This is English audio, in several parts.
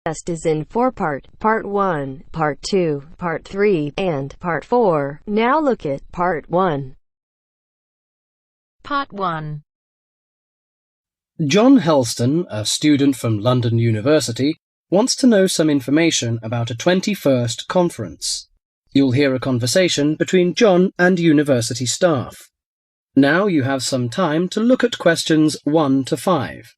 test is in 4-part, Part 1, Part 2, Part 3, and Part 4. Now look at Part 1. Part 1. John Helston, a student from London University, wants to know some information about a 21st conference. You'll hear a conversation between John and university staff. Now you have some time to look at questions 1 to 5.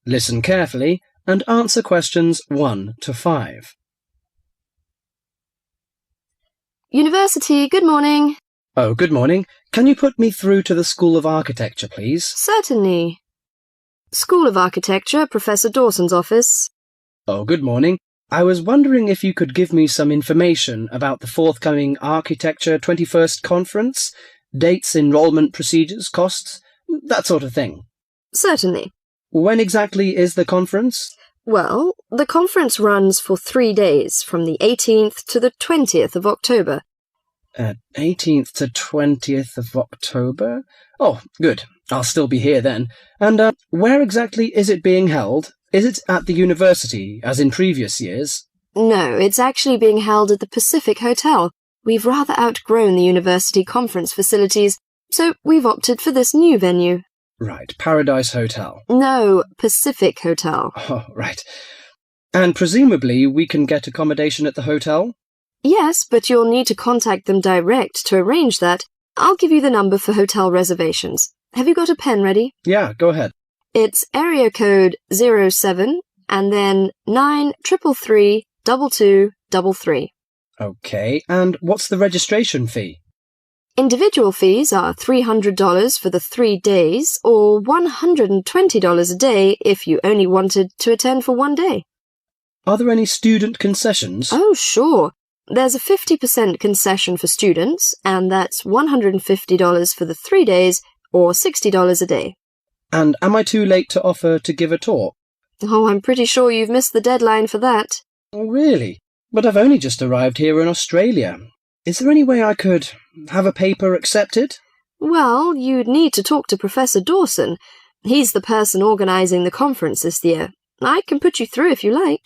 Listen carefully and answer questions 1 to 5. University, good morning. Oh, good morning. Can you put me through to the School of Architecture, please? Certainly. School of Architecture, Professor Dawson's office. Oh, good morning. I was wondering if you could give me some information about the forthcoming Architecture 21st Conference, dates, enrolment procedures, costs, that sort of thing. Certainly. When exactly is the conference? Well, the conference runs for 3 days, from the 18th to the 20th of October. 18th to 20th of October? Oh, good. I'll still be here then. And where exactly is it being held? Is it at the university, as in previous years? No, it's actually being held at the Pacific Hotel. We've rather outgrown the university conference facilities, so we've opted for this new venue. Right, Paradise Hotel. No, Pacific Hotel. Oh, right. And presumably we can get accommodation at the hotel? Yes, but you'll need to contact them direct to arrange that. I'll give you the number for hotel reservations. Have you got a pen ready? Yeah, go ahead. It's area code 07 and then 933 2233. Okay, and what's the registration fee? Individual fees are $300 for the 3 days or $120 a day if you only wanted to attend for 1 day. Are there any student concessions? Oh, sure. There's a 50% concession for students, and that's $150 for the 3 days or $60 a day. And am I too late to offer to give a talk? Oh, I'm pretty sure you've missed the deadline for that. Oh, really? But I've only just arrived here in Australia. Is there any way I could have a paper accepted? Well, you'd need to talk to Professor Dawson. He's the person organising the conference this year. I can put you through if you like.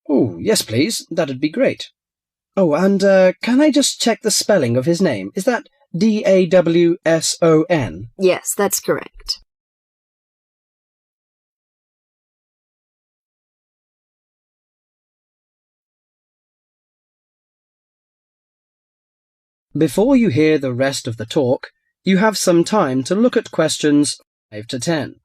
Oh, yes, please. That'd be great. Oh, and can I just check the spelling of his name? Is that Dawson? Yes, that's correct. Before you hear the rest of the talk, you have some time to look at questions 5 to 10.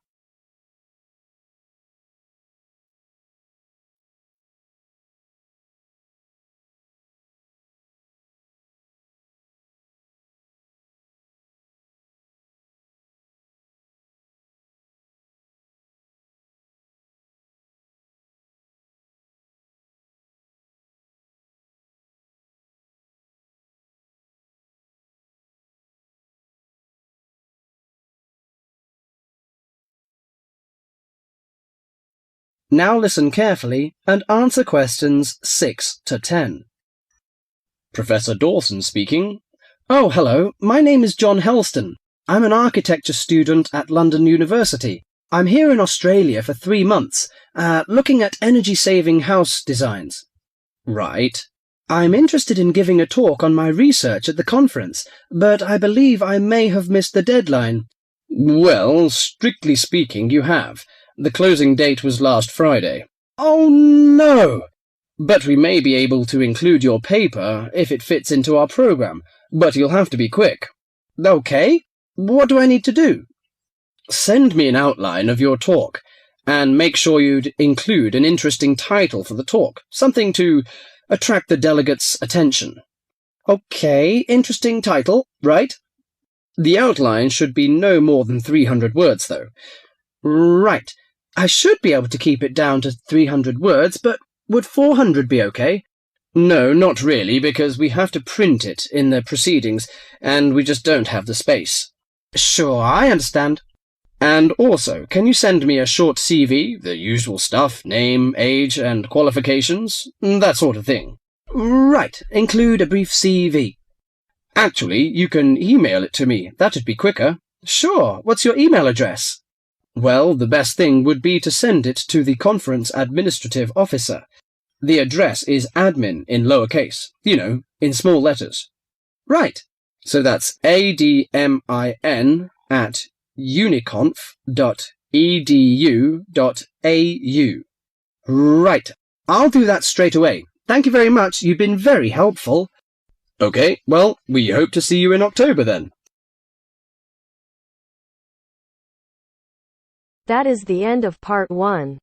Now listen carefully and answer questions 6 to 10. Professor Dawson speaking. Oh, hello. My name is John Helston. I'm an architecture student at London University. I'm here in Australia for 3 months, looking at energy-saving house designs. Right. I'm interested in giving a talk on my research at the conference, but I believe I may have missed the deadline. Well, strictly speaking, you have. The closing date was last Friday. Oh, no! But we may be able to include your paper if it fits into our program, but you'll have to be quick. Okay, what do I need to do? Send me an outline of your talk, and make sure you'd include an interesting title for the talk, something to attract the delegates' attention. Okay, interesting title, right? The outline should be no more than 300 words, though. Right. I should be able to keep it down to 300 words, but would 400 be okay? No, not really, because we have to print it in the proceedings, and we just don't have the space. Sure, I understand. And also, can you send me a short CV, the usual stuff, name, age, and qualifications, that sort of thing? Right, include a brief CV. Actually, you can email it to me. That'd be quicker. Sure. What's your email address? Well, the best thing would be to send it to the conference administrative officer. The address is admin in lowercase, in small letters. Right. So that's admin@uniconf.edu.au. Right. I'll do that straight away. Thank you very much. You've been very helpful. Okay, well, we hope to see you in October then. That is the end of part 1.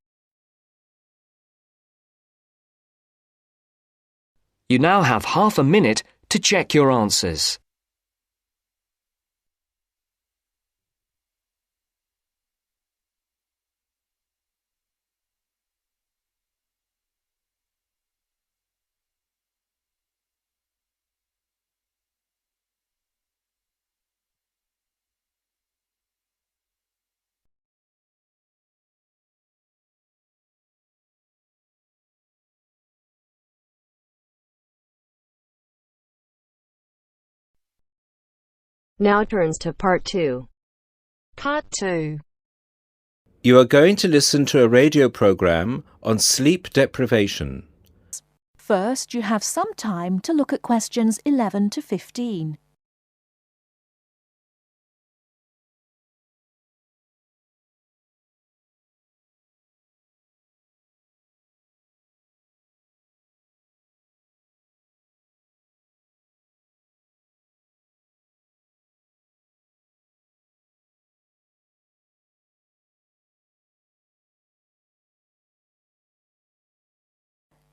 You now have half a minute to check your answers. Now turns to part 2. Part 2. You are going to listen to a radio program on sleep deprivation. First, you have some time to look at questions 11 to 15.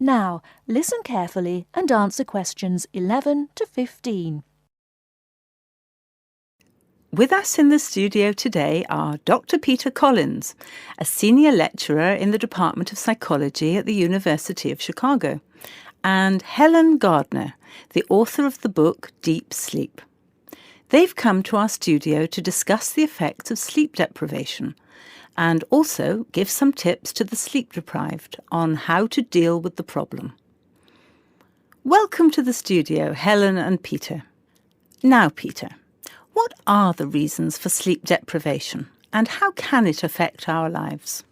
Now, listen carefully and answer questions 11 to 15. With us in the studio today are Dr. Peter Collins, a senior lecturer in the Department of Psychology at the University of Chicago, and Helen Gardner, the author of the book Deep Sleep. They've come to our studio to discuss the effects of sleep deprivation and also give some tips to the sleep deprived on how to deal with the problem. Welcome to the studio, Helen and Peter. Now, Peter, what are the reasons for sleep deprivation and how can it affect our lives?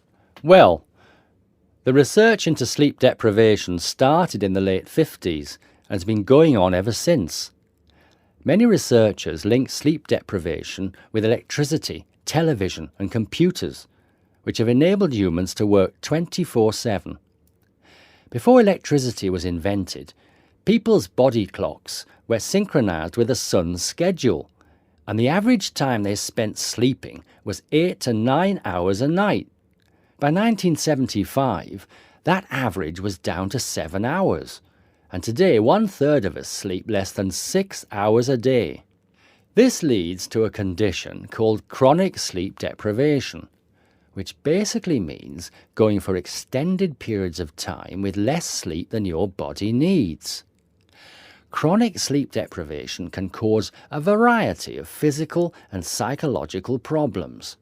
Well, the research into sleep deprivation started in the late 50s and has been going on ever since. Many researchers link sleep deprivation with electricity, television and computers, which have enabled humans to work 24/7. Before electricity was invented, people's body clocks were synchronized with the sun's schedule, and the average time they spent sleeping was 8 to 9 hours a night. By 1975, that average was down to 7 hours, and today 1/3 of us sleep less than 6 hours a day. This leads to a condition called chronic sleep deprivation, which basically means going for extended periods of time with less sleep than your body needs. Chronic sleep deprivation can cause a variety of physical and psychological problems.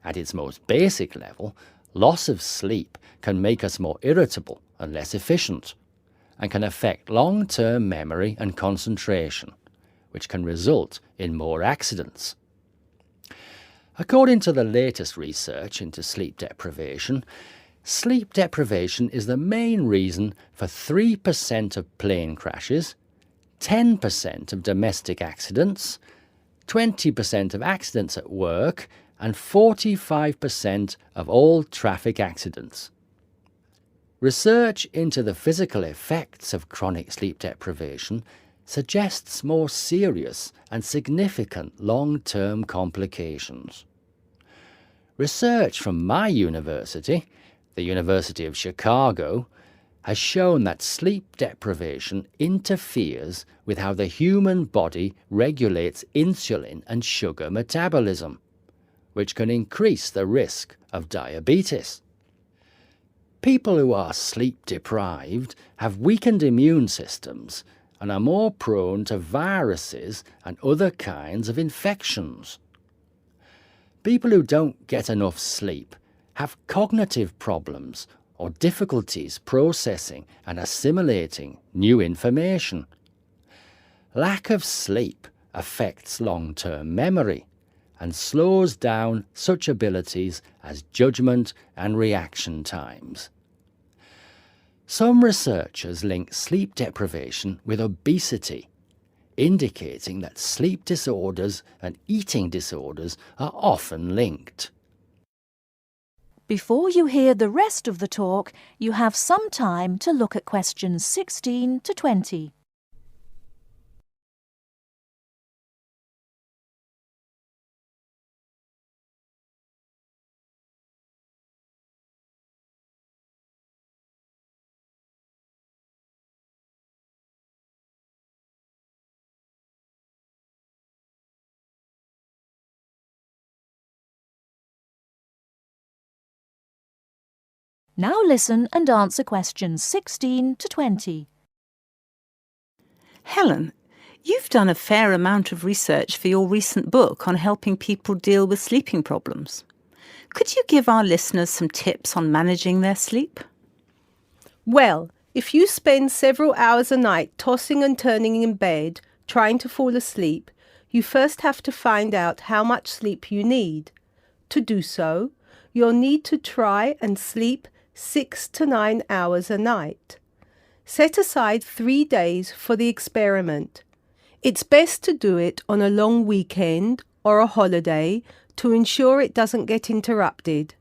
At its most basic level, loss of sleep can make us more irritable and less efficient, and can affect long-term memory and concentration, which can result in more accidents. According to the latest research into sleep deprivation is the main reason for 3% of plane crashes, 10% of domestic accidents, 20% of accidents at work, and 45% of all traffic accidents. Research into the physical effects of chronic sleep deprivation suggests more serious and significant long-term complications. Research from my university, the University of Chicago, has shown that sleep deprivation interferes with how the human body regulates insulin and sugar metabolism, which can increase the risk of diabetes. People who are sleep deprived have weakened immune systems and are more prone to viruses and other kinds of infections. People who don't get enough sleep have cognitive problems or difficulties processing and assimilating new information. Lack of sleep affects long-term memory and slows down such abilities as judgment and reaction times. Some researchers link sleep deprivation with obesity, indicating that sleep disorders and eating disorders are often linked. Before you hear the rest of the talk, you have some time to look at questions 16 to 20. Now listen and answer questions 16 to 20. Helen, you've done a fair amount of research for your recent book on helping people deal with sleeping problems. Could you give our listeners some tips on managing their sleep? Well, if you spend several hours a night tossing and turning in bed, trying to fall asleep, you first have to find out how much sleep you need. To do so, you'll need to try and sleep 6 to 9 hours a night. Set aside 3 days for the experiment. It's best to do it on a long weekend or a holiday to ensure it doesn't get interrupted.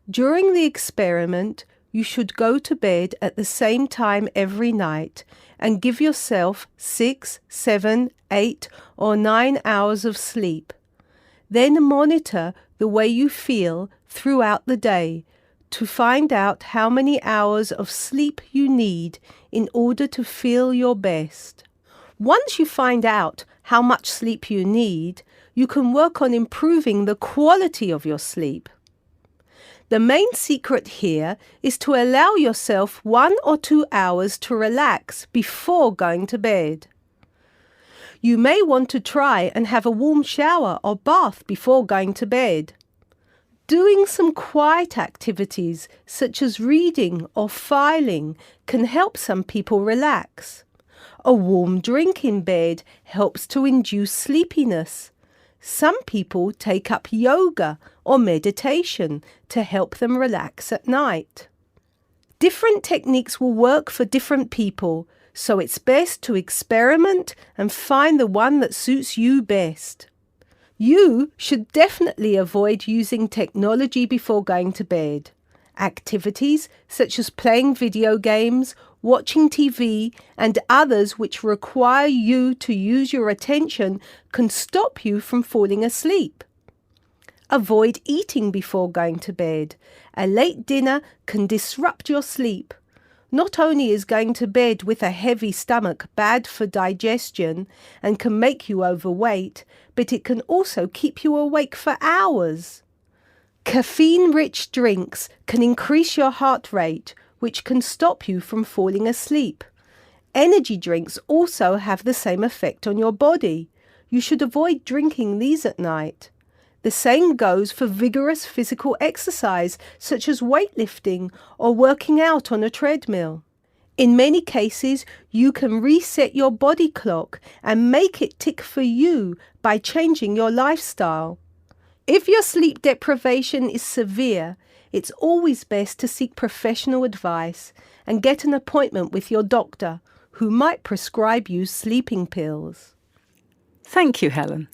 During the experiment, you should go to bed at the same time every night and give yourself 6, 7, 8 or 9 hours of sleep. Then monitor the way you feel throughout the day to find out how many hours of sleep you need in order to feel your best. Once you find out how much sleep you need, you can work on improving the quality of your sleep. The main secret here is to allow yourself 1 or 2 hours to relax before going to bed. You may want to try and have a warm shower or bath before going to bed. Doing some quiet activities such as reading or filing can help some people relax. A warm drink in bed helps to induce sleepiness. Some people take up yoga or meditation to help them relax at night. Different techniques will work for different people, so it's best to experiment and find the one that suits you best. You should definitely avoid using technology before going to bed. Activities such as playing video games, watching TV, and others which require you to use your attention can stop you from falling asleep. Avoid eating before going to bed. A late dinner can disrupt your sleep. Not only is going to bed with a heavy stomach bad for digestion and can make you overweight, but it can also keep you awake for hours. Caffeine-rich drinks can increase your heart rate, which can stop you from falling asleep. Energy drinks also have the same effect on your body. You should avoid drinking these at night. The same goes for vigorous physical exercise, such as weightlifting or working out on a treadmill. In many cases, you can reset your body clock and make it tick for you by changing your lifestyle. If your sleep deprivation is severe, it's always best to seek professional advice and get an appointment with your doctor, who might prescribe you sleeping pills. Thank you, Helen.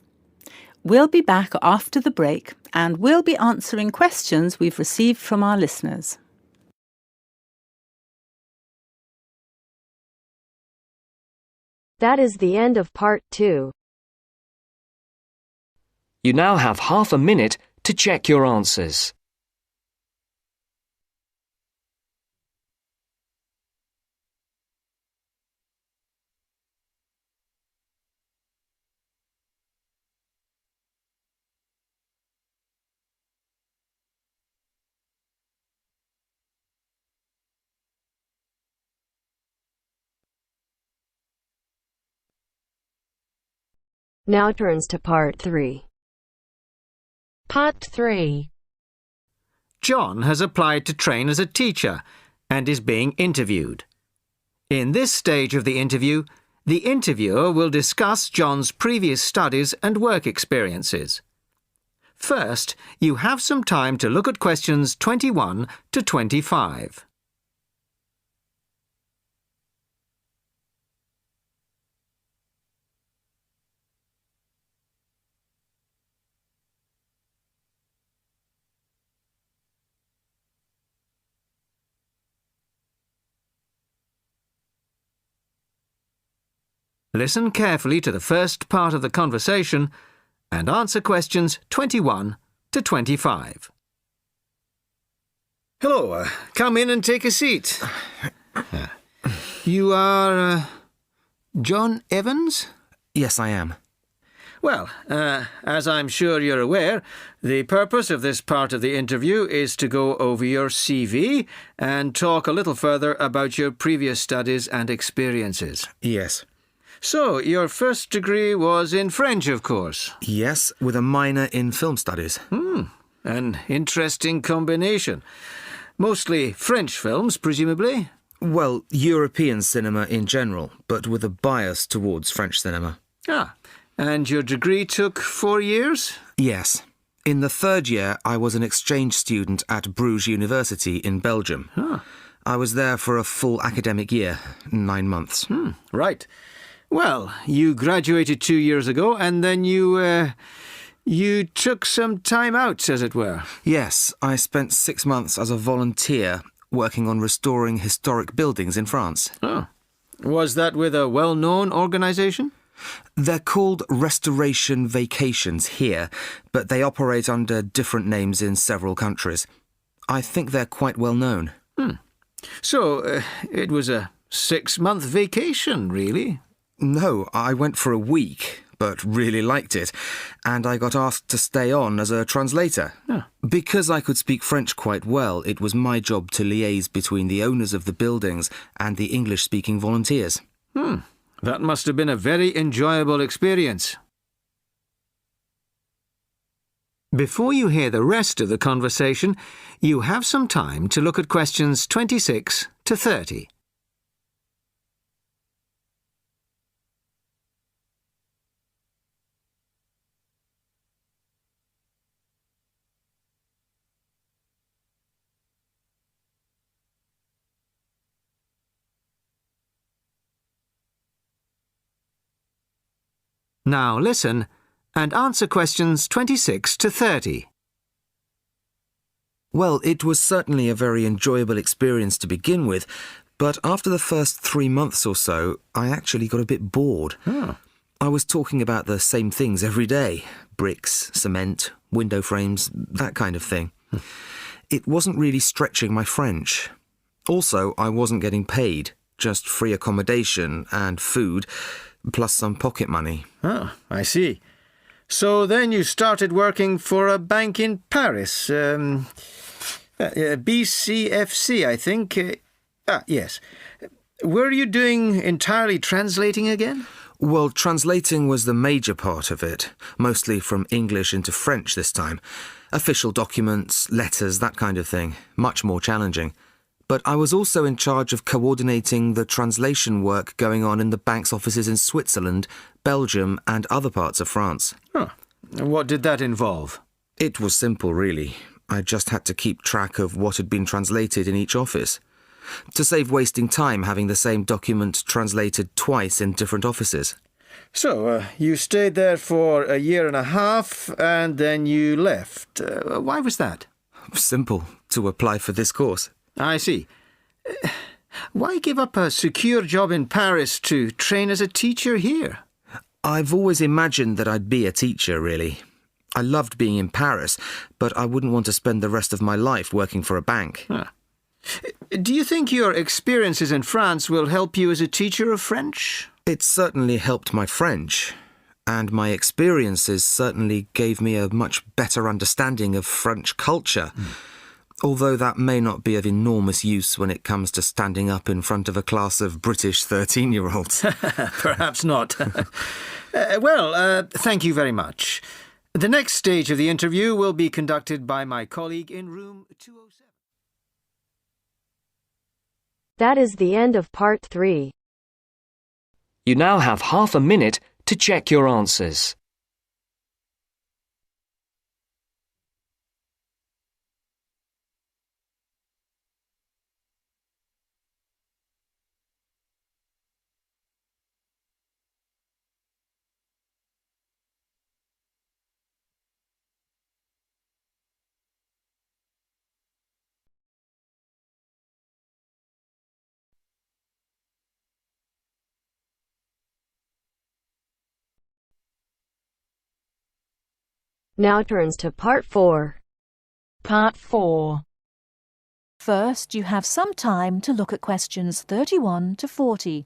We'll be back after the break and we'll be answering questions we've received from our listeners. That is the end of part 2. You now have half a minute to check your answers. Now turns to part 3. Part 3. John has applied to train as a teacher and is being interviewed. In this stage of the interview, The interviewer will discuss John's previous studies and work experiences. First, you have some time to look at questions 21 to 25. Listen carefully to the first part of the conversation and answer questions 21 to 25. Hello, come in and take a seat. You are John Evans? Yes, I am. Well, as I'm sure you're aware, the purpose of this part of the interview is to go over your CV and talk a little further about your previous studies and experiences. Yes. So, your first degree was in French, of course? Yes, with a minor in film studies. An interesting combination. Mostly French films, presumably? Well, European cinema in general, but with a bias towards French cinema. Ah, and your degree took 4 years? Yes. In the third year, I was an exchange student at Bruges University in Belgium. I was there for a full academic year, 9 months. Right. Well, you graduated 2 years ago, and then you took some time out, as it were. Yes, I spent 6 months as a volunteer working on restoring historic buildings in France. Oh. Was that with a well-known organisation? They're called Restoration Vacations here, but they operate under different names in several countries. I think they're quite well known. So, it was a 6-month vacation, really? No, I went for a week, but really liked it, and I got asked to stay on as a translator. Because I could speak French quite well, it was my job to liaise between the owners of the buildings and the English-speaking volunteers. That must have been a very enjoyable experience. Before you hear the rest of the conversation, you have some time to look at questions 26 to 30. Now listen and answer questions 26 to 30. Well, it was certainly a very enjoyable experience to begin with, but after the first 3 months or so, I actually got a bit bored. I was talking about the same things every day. Bricks, cement, window frames, that kind of thing. It wasn't really stretching my French. Also, I wasn't getting paid, just free accommodation and food, plus some pocket money. Oh, I see. So then you started working for a bank in Paris. BCFC, I think. Yes. Were you doing entirely translating again? Well, translating was the major part of it, mostly from English into French this time. Official documents, letters, that kind of thing. Much more challenging. But I was also in charge of coordinating the translation work going on in the bank's offices in Switzerland, Belgium and other parts of France. What did that involve? It was simple, really. I just had to keep track of what had been translated in each office. To save wasting time having the same document translated twice in different offices. So, you stayed there for a year and a half, and then you left. Why was that? Simple. To apply for this course. I see. Why give up a secure job in Paris to train as a teacher here? I've always imagined that I'd be a teacher, really. I loved being in Paris, but I wouldn't want to spend the rest of my life working for a bank. Do you think your experiences in France will help you as a teacher of French? It certainly helped my French, and my experiences certainly gave me a much better understanding of French culture. Although that may not be of enormous use when it comes to standing up in front of a class of British 13-year-olds. Perhaps not. Thank you very much. The next stage of the interview will be conducted by my colleague in room 207. That is the end of part 3. You now have half a minute to check your answers. Now turns to Part 4. Part 4. First, you have some time to look at questions 31 to 40.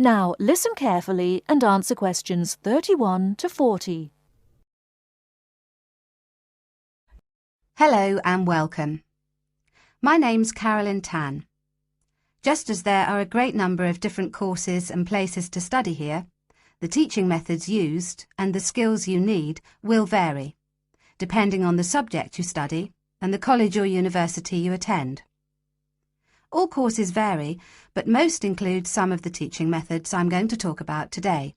Now listen carefully and answer questions 31 to 40. Hello and welcome. My name's Carolyn Tan. Just as there are a great number of different courses and places to study here, the teaching methods used and the skills you need will vary, depending on the subject you study and the college or university you attend. All courses vary, but most include some of the teaching methods I'm going to talk about today.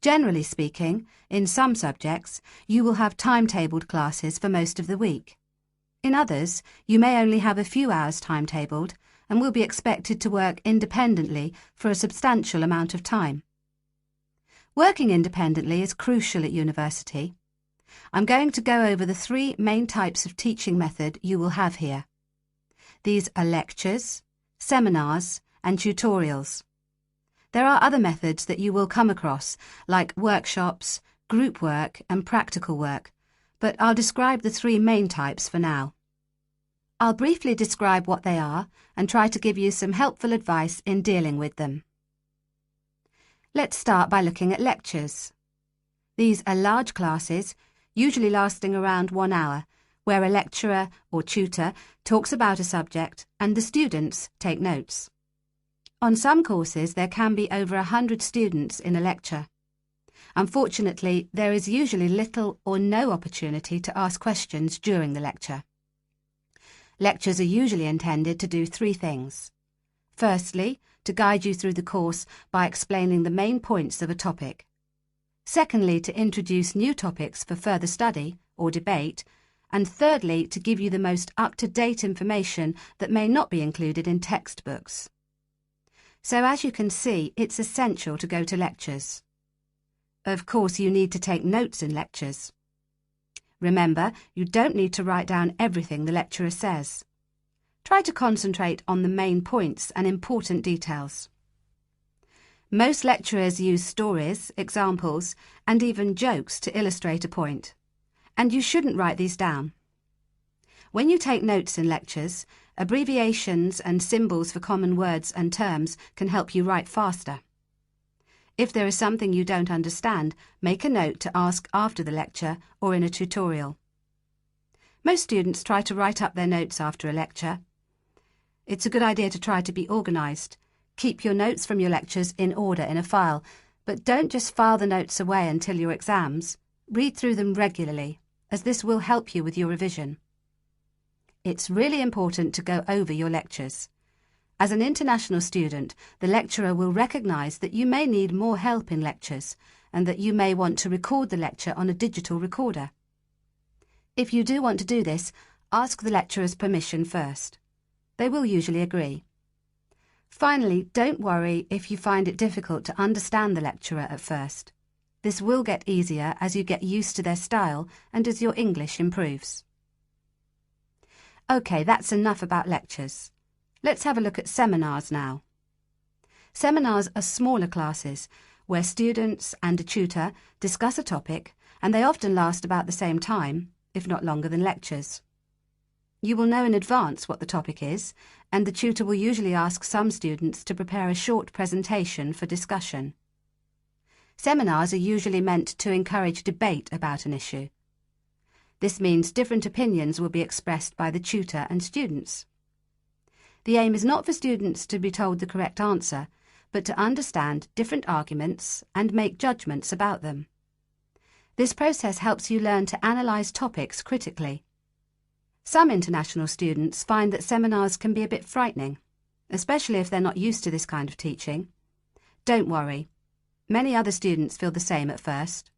Generally speaking, in some subjects, you will have timetabled classes for most of the week. In others, you may only have a few hours timetabled and will be expected to work independently for a substantial amount of time. Working independently is crucial at university. I'm going to go over the three main types of teaching method you will have here. These are lectures, seminars, and tutorials. There are other methods that you will come across, like workshops, group work, and practical work, but I'll describe the three main types for now. I'll briefly describe what they are and try to give you some helpful advice in dealing with them. Let's start by looking at lectures. These are large classes, usually lasting around 1 hour, where a lecturer or tutor talks about a subject and the students take notes. On some courses, there can be over 100 students in a lecture. Unfortunately, there is usually little or no opportunity to ask questions during the lecture. Lectures are usually intended to do three things. Firstly, to guide you through the course by explaining the main points of a topic. Secondly, to introduce new topics for further study or debate. And thirdly, to give you the most up-to-date information that may not be included in textbooks. So as you can see, it's essential to go to lectures. Of course, you need to take notes in lectures. Remember, you don't need to write down everything the lecturer says. Try to concentrate on the main points and important details. Most lecturers use stories, examples, and even jokes to illustrate a point. And you shouldn't write these down. When you take notes in lectures, abbreviations and symbols for common words and terms can help you write faster. If there is something you don't understand, make a note to ask after the lecture or in a tutorial. Most students try to write up their notes after a lecture. It's a good idea to try to be organised. Keep your notes from your lectures in order in a file, but don't just file the notes away until your exams. Read through them regularly, as this will help you with your revision. It's really important to go over your lectures. As an international student, the lecturer will recognise that you may need more help in lectures and that you may want to record the lecture on a digital recorder. If you do want to do this, ask the lecturer's permission first. They will usually agree. Finally, don't worry if you find it difficult to understand the lecturer at first. This will get easier as you get used to their style and as your English improves. OK, that's enough about lectures. Let's have a look at seminars now. Seminars are smaller classes where students and a tutor discuss a topic, and they often last about the same time, if not longer than lectures. You will know in advance what the topic is, and the tutor will usually ask some students to prepare a short presentation for discussion. Seminars are usually meant to encourage debate about an issue. This means different opinions will be expressed by the tutor and students. The aim is not for students to be told the correct answer, but to understand different arguments and make judgments about them. This process helps you learn to analyse topics critically. Some international students find that seminars can be a bit frightening, especially if they're not used to this kind of teaching. Don't worry. Many other students feel the same at first.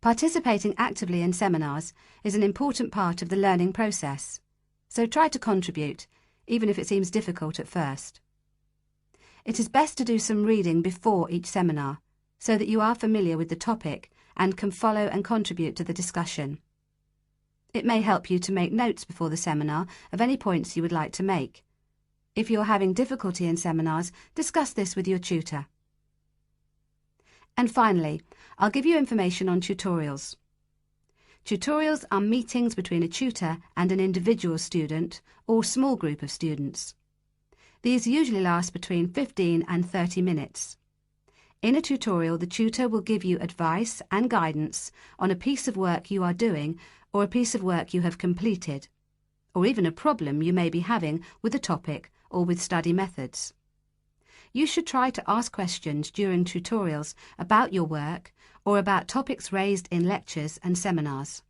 Participating actively in seminars is an important part of the learning process, so try to contribute, even if it seems difficult at first. It is best to do some reading before each seminar, so that you are familiar with the topic and can follow and contribute to the discussion. It may help you to make notes before the seminar of any points you would like to make. If you're having difficulty in seminars, discuss this with your tutor. And finally, I'll give you information on tutorials. Tutorials are meetings between a tutor and an individual student or small group of students. These usually last between 15 and 30 minutes. In a tutorial, the tutor will give you advice and guidance on a piece of work you are doing or a piece of work you have completed, or even a problem you may be having with a topic or with study methods. You should try to ask questions during tutorials about your work or about topics raised in lectures and seminars.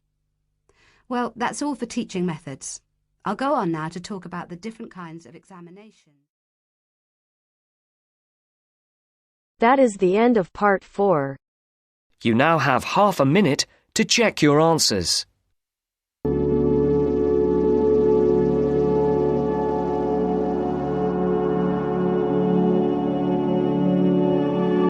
Well, that's all for teaching methods. I'll go on now to talk about the different kinds of examination. That is the end of part 4. You now have half a minute to check your answers.